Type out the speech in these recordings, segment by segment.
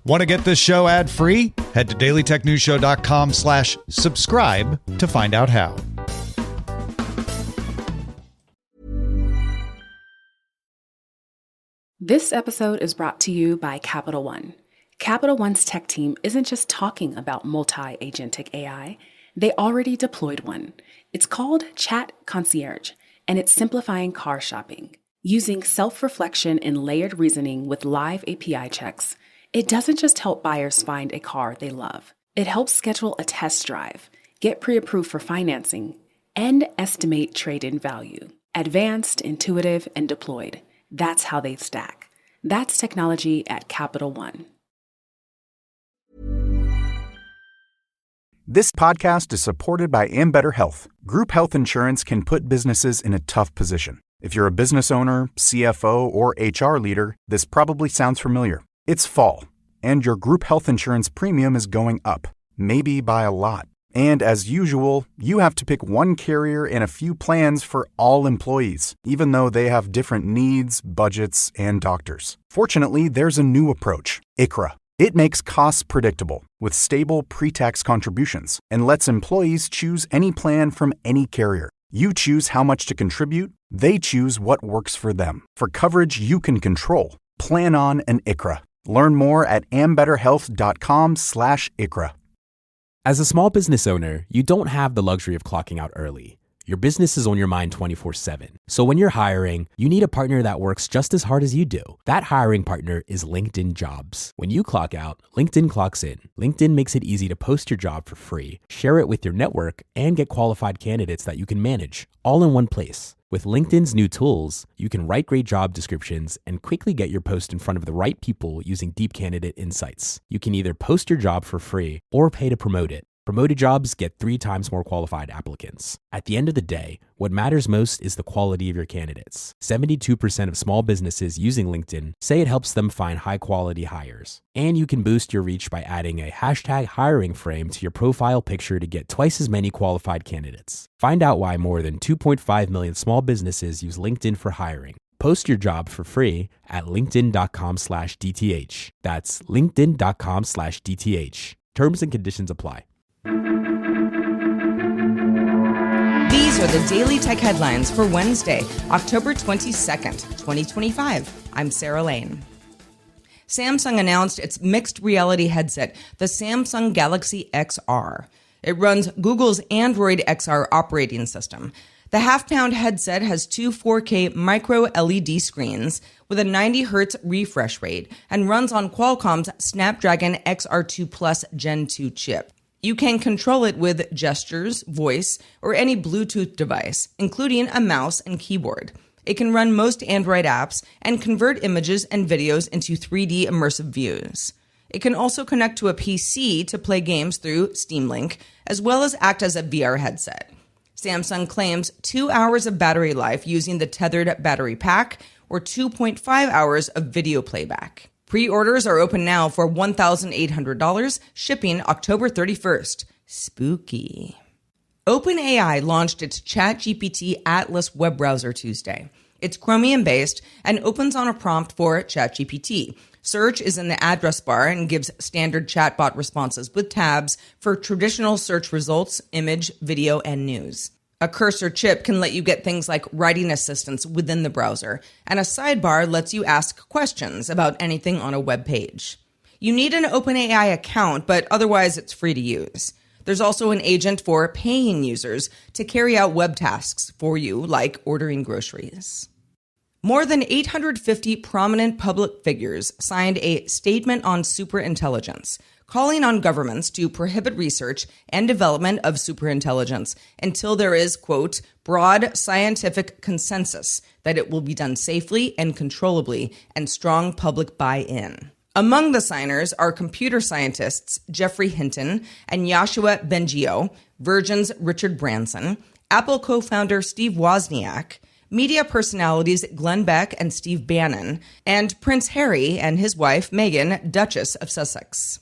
Want to get this show ad-free? Head to dailytechnewsshow.com/subscribe to find out how. This episode is brought to you by Capital One. Capital One's tech team isn't just talking about multi-agentic AI. They already deployed one. It's called Chat Concierge, and it's simplifying car shopping. Using self-reflection and layered reasoning with live API checks, it doesn't just help buyers find a car they love. It helps schedule a test drive, get pre-approved for financing, and estimate trade-in value. Advanced, intuitive, and deployed. That's how they stack. That's technology at Capital One. This podcast is supported by Ambetter Health. Group health insurance can put businesses in a tough position. If you're a business owner, CFO, or HR leader, this probably sounds familiar. It's fall, and your group health insurance premium is going up, maybe by a lot. And as usual, you have to pick one carrier and a few plans for all employees, even though they have different needs, budgets, and doctors. Fortunately, there's a new approach, ICHRA. It makes costs predictable with stable pre-tax contributions and lets employees choose any plan from any carrier. You choose how much to contribute, they choose what works for them. For coverage you can control, plan on an ICHRA. Learn more at ambetterhealth.com/ICHRA. As a small business owner, you don't have the luxury of clocking out early. Your business is on your mind 24/7. So when you're hiring, you need a partner that works just as hard as you do. That hiring partner is LinkedIn Jobs. When you clock out, LinkedIn clocks in. LinkedIn makes it easy to post your job for free, share it with your network, and get qualified candidates that you can manage, all in one place. With LinkedIn's new tools, you can write great job descriptions and quickly get your post in front of the right people using deep candidate insights. You can either post your job for free or pay to promote it. Promoted jobs get 3 times more qualified applicants. At the end of the day, what matters most is the quality of your candidates. 72% of small businesses using LinkedIn say it helps them find high-quality hires. And you can boost your reach by adding a hashtag hiring frame to your profile picture to get twice as many qualified candidates. Find out why more than 2.5 million small businesses use LinkedIn for hiring. Post your job for free at linkedin.com/DTH. That's linkedin.com/DTH. Terms and conditions apply. These are the Daily Tech Headlines for Wednesday, October 22nd, 2025. I'm Sarah Lane. Samsung announced its mixed reality headset, the Samsung Galaxy XR. It runs Google's Android XR operating system. The half-pound headset has 2 4K micro LED screens with a 90 Hz refresh rate and runs on Qualcomm's Snapdragon XR2 Plus Gen 2 chip. You can control it with gestures, voice, or any Bluetooth device, including a mouse and keyboard. It can run most Android apps and convert images and videos into 3D immersive views. It can also connect to a PC to play games through Steam Link, as well as act as a VR headset. Samsung claims 2 hours of battery life using the tethered battery pack, or 2.5 hours of video playback. Pre-orders are open now for $1,800, shipping October 31st. Spooky. OpenAI launched its ChatGPT Atlas web browser Tuesday. It's Chromium-based and opens on a prompt for ChatGPT. Search is in the address bar and gives standard chatbot responses with tabs for traditional search results, image, video, and news. A cursor chip can let you get things like writing assistance within the browser, and a sidebar lets you ask questions about anything on a web page. You need an OpenAI account, but otherwise it's free to use. There's also an agent for paying users to carry out web tasks for you, like ordering groceries. More than 850 prominent public figures signed a statement on superintelligence, calling on governments to prohibit research and development of superintelligence until there is, quote, broad scientific consensus that it will be done safely and controllably and strong public buy-in. Among the signers are computer scientists Geoffrey Hinton and Yoshua Bengio, Virgin's Richard Branson, Apple co-founder Steve Wozniak, media personalities Glenn Beck and Steve Bannon, and Prince Harry and his wife Meghan, Duchess of Sussex.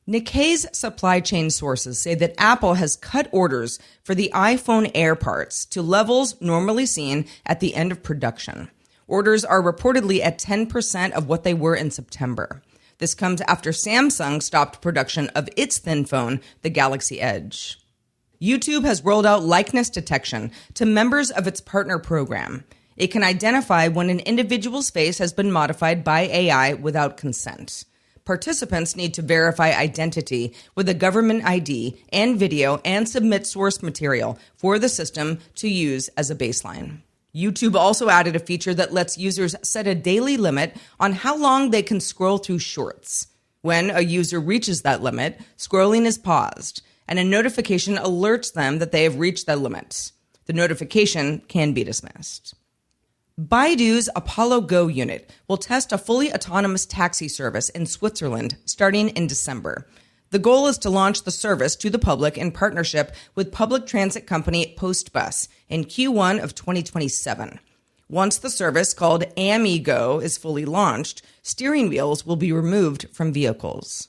Nikkei's supply chain sources say that Apple has cut orders for the iPhone Air parts to levels normally seen at the end of production. Orders are reportedly at 10% of what they were in September. This comes after Samsung stopped production of its thin phone, the Galaxy Edge. YouTube has rolled out likeness detection to members of its partner program. It can identify when an individual's face has been modified by AI without consent. Participants need to verify identity with a government ID and video and submit source material for the system to use as a baseline. YouTube also added a feature that lets users set a daily limit on how long they can scroll through shorts. When a user reaches that limit, scrolling is paused, and a notification alerts them that they have reached that limit. The notification can be dismissed. Baidu's Apollo Go unit will test a fully autonomous taxi service in Switzerland starting in December. The goal is to launch the service to the public in partnership with public transit company Postbus in Q1 of 2027. Once the service, called Amigo, is fully launched, steering wheels will be removed from vehicles.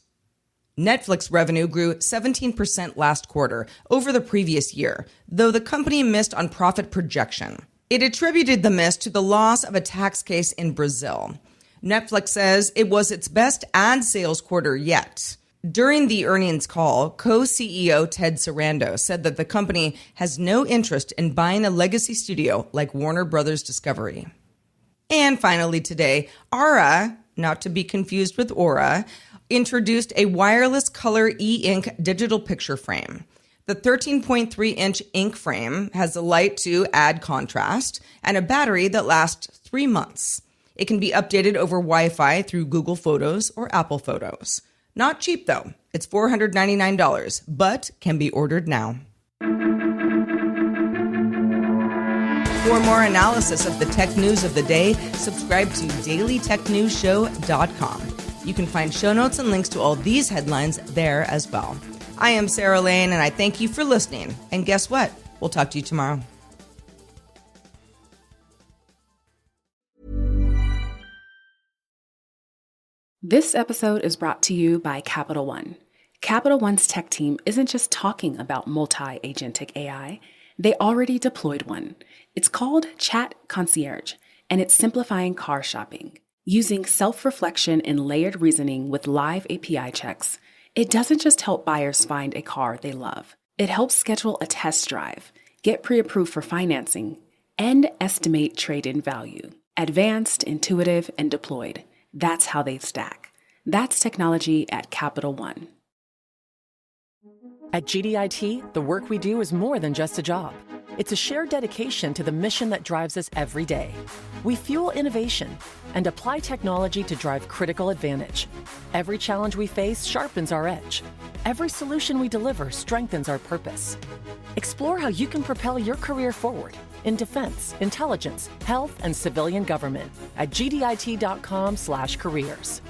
Netflix revenue grew 17% last quarter over the previous year, though the company missed on profit projection. It attributed the miss to the loss of a tax case in Brazil. Netflix says it was its best ad sales quarter yet. During the earnings call, co-CEO Ted Sarandos said that the company has no interest in buying a legacy studio like Warner Brothers Discovery. And finally today, Aura, not to be confused with Aura, introduced a wireless color e-ink digital picture frame. The 13.3-inch ink frame has a light to add contrast and a battery that lasts 3 months. It can be updated over Wi-Fi through Google Photos or Apple Photos. Not cheap, though. It's $499, but can be ordered now. For more analysis of the tech news of the day, subscribe to dailytechnewsshow.com. You can find show notes and links to all these headlines there as well. I am Sarah Lane, and I thank you for listening. And guess what? We'll talk to you tomorrow. This episode is brought to you by Capital One. Capital One's tech team isn't just talking about multi-agentic AI. They already deployed one. It's called Chat Concierge, and it's simplifying car shopping. Using self-reflection and layered reasoning with live API checks, it doesn't just help buyers find a car they love. It helps schedule a test drive, get pre-approved for financing, and estimate trade-in value. Advanced, intuitive, and deployed. That's how they stack. That's technology at Capital One. At GDIT, the work we do is more than just a job. It's a shared dedication to the mission that drives us every day. We fuel innovation and apply technology to drive critical advantage. Every challenge we face sharpens our edge. Every solution we deliver strengthens our purpose. Explore how you can propel your career forward in defense, intelligence, health, and civilian government at gdit.com/careers.